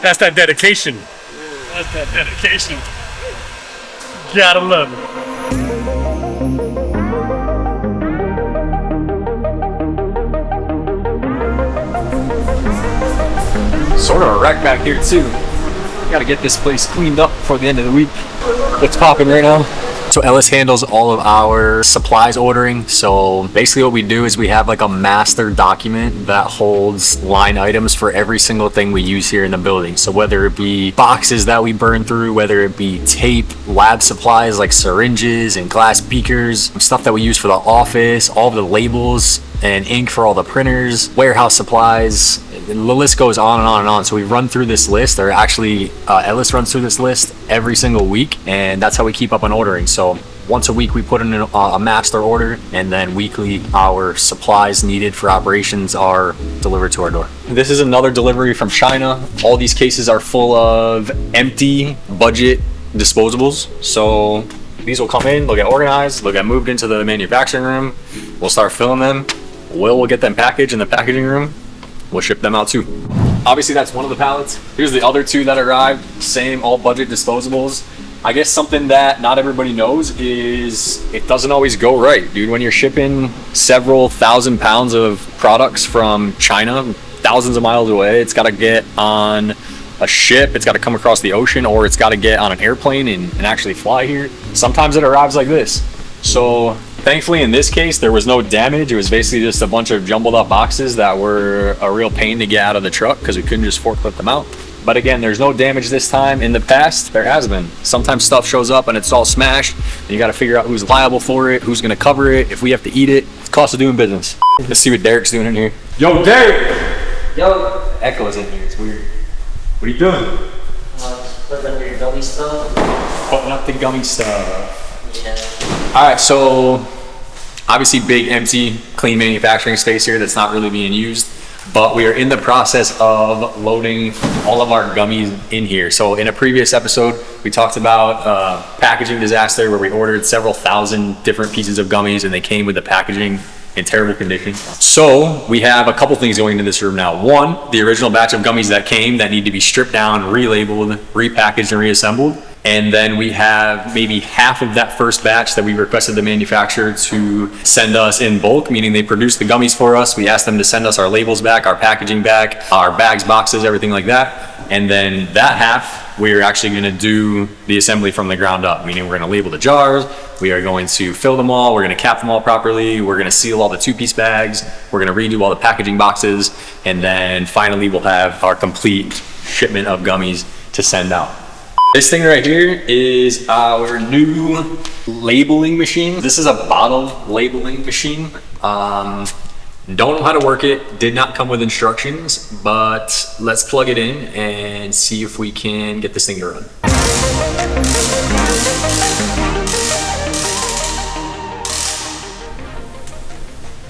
That's that dedication. That's that dedication. Gotta love it. Sort of a wreck back here too. Gotta get this place cleaned up before the end of the week. What's popping right now? So Ellis handles all of our supplies ordering. So basically what we do is we have like a master document that holds line items for every single thing we use here in the building. So whether it be boxes that we burn through, whether it be tape, lab supplies like syringes and glass beakers, stuff that we use for the office, all of the labels and ink for all the printers, warehouse supplies, the list goes on and on and on. So we run through this list, or actually Ellis runs through this list every single week, and that's how we keep up on ordering. So once a week we put in a master order, and then weekly our supplies needed for operations are delivered to our door. This is another delivery from China. All these cases are full of empty budget disposables. So these will come in, they'll get organized, they'll get moved into the manufacturing room. We'll start filling them. We'll get them packaged in the packaging room. We'll ship them out too. Obviously that's one of the pallets. Here's the other two that arrived. Same, all budget disposables. I guess something that not everybody knows is it doesn't always go right, dude. When you're shipping several thousand pounds of products from China, thousands of miles away, it's gotta get on a ship, it's gotta come across the ocean, or it's gotta get on an airplane and actually fly here. Sometimes it arrives like this. So thankfully in this case, there was no damage. It was basically just a bunch of jumbled up boxes that were a real pain to get out of the truck because we couldn't just forklift them out. But again, there's no damage this time. In the past, there has been. Sometimes stuff shows up and it's all smashed, and you got to figure out who's liable for it, who's going to cover it, if we have to eat it. It's the cost of doing business. Let's see what Derek's doing in here. Yo, Derek! Yo! Echo's in here. It's weird. What are you doing? Putting up your gummy stuff. Putting up the gummy stuff. Yeah. All right, so obviously big, empty, clean manufacturing space here that's not really being used. But we are in the process of loading all of our gummies in here. So in a previous episode, we talked about packaging disaster where we ordered several thousand different pieces of gummies and they came with the packaging in terrible condition. So we have a couple things going into this room now. One, the original batch of gummies that came that need to be stripped down, relabeled, repackaged, and reassembled. And then we have maybe half of that first batch that we requested the manufacturer to send us in bulk, meaning they produced the gummies for us. We asked them to send us our labels back, our packaging back, our bags, boxes, everything like that. And then that half, we're actually gonna do the assembly from the ground up, meaning we're gonna label the jars, we are going to fill them all, we're gonna cap them all properly, we're gonna seal all the two-piece bags, we're gonna redo all the packaging boxes, and then finally we'll have our complete shipment of gummies to send out. This thing right here is our new labeling machine. This is a bottle labeling machine. Don't know how to work it, did not come with instructions, but let's plug it in and see if we can get this thing to run.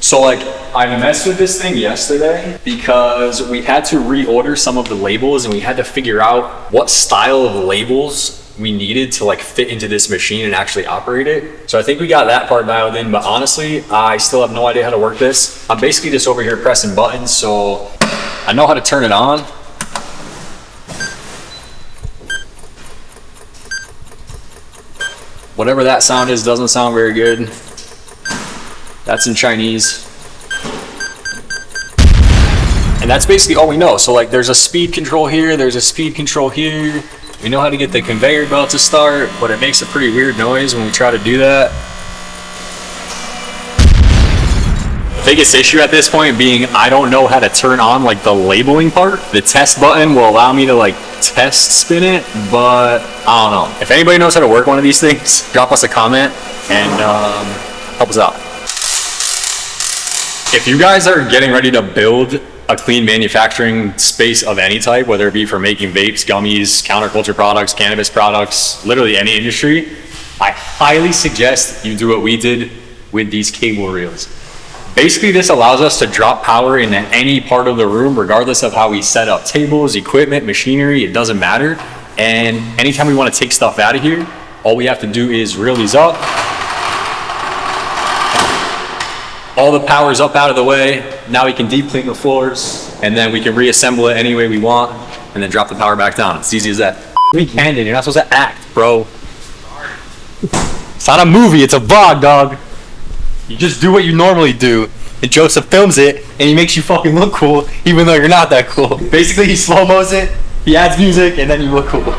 So like, I messed with this thing yesterday because we had to reorder some of the labels and we had to figure out what style of labels we needed to like fit into this machine and actually operate it. So I think we got that part dialed in, but honestly, I still have no idea how to work this. I'm basically just over here pressing buttons, so I know how to turn it on. Whatever that sound is doesn't sound very good. That's in Chinese. And that's basically all we know. So like there's a speed control here, there's a speed control here. We know how to get the conveyor belt to start, but it makes a pretty weird noise when we try to do that. The biggest issue at this point being I don't know how to turn on like the labeling part. The test button will allow me to like test spin it, but I don't know. If anybody knows how to work one of these things, drop us a comment and help us out. If you guys are getting ready to build a clean manufacturing space of any type, whether it be for making vapes, gummies, counterculture products, cannabis products, literally any industry, I highly suggest you do what we did with these cable reels. Basically, this allows us to drop power in any part of the room, regardless of how we set up tables, equipment, machinery, it doesn't matter. And anytime we want to take stuff out of here, all we have to do is reel these up. All the power's up out of the way. Now we can deep clean the floors, and then we can reassemble it any way we want. and then drop the power back down. It's easy as that. Be candid. You're not supposed to act, bro. It's not a movie. It's a vlog, dog. You just do what you normally do. And Joseph films it, and he makes you fucking look cool, even though you're not that cool. Basically, he slow-mos it, he adds music, and then you look cool.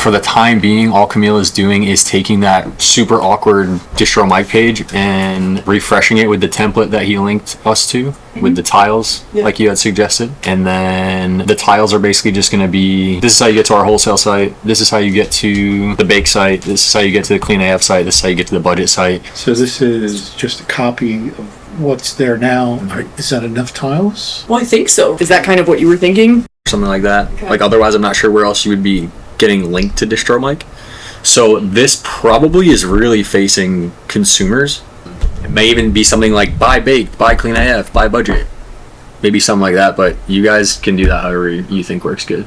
For the time being, all Camille is doing is taking that super awkward Distromike page and refreshing it with the template that he linked us to, with the tiles, like you had suggested. And then the tiles are basically just going to be, this is how you get to our wholesale site, this is how you get to the bake site, this is how you get to the clean AF site, this is how you get to the budget site. So this is just a copy of what's there now. Is that enough tiles? Well, I think so. Is that kind of what you were thinking? Something like that. Okay. Like otherwise I'm not sure where else you would be getting linked to Distromike. So this probably is really facing consumers. It may even be something like buy baked, buy clean AF, buy budget. Maybe something like that, but you guys can do that however you think works good.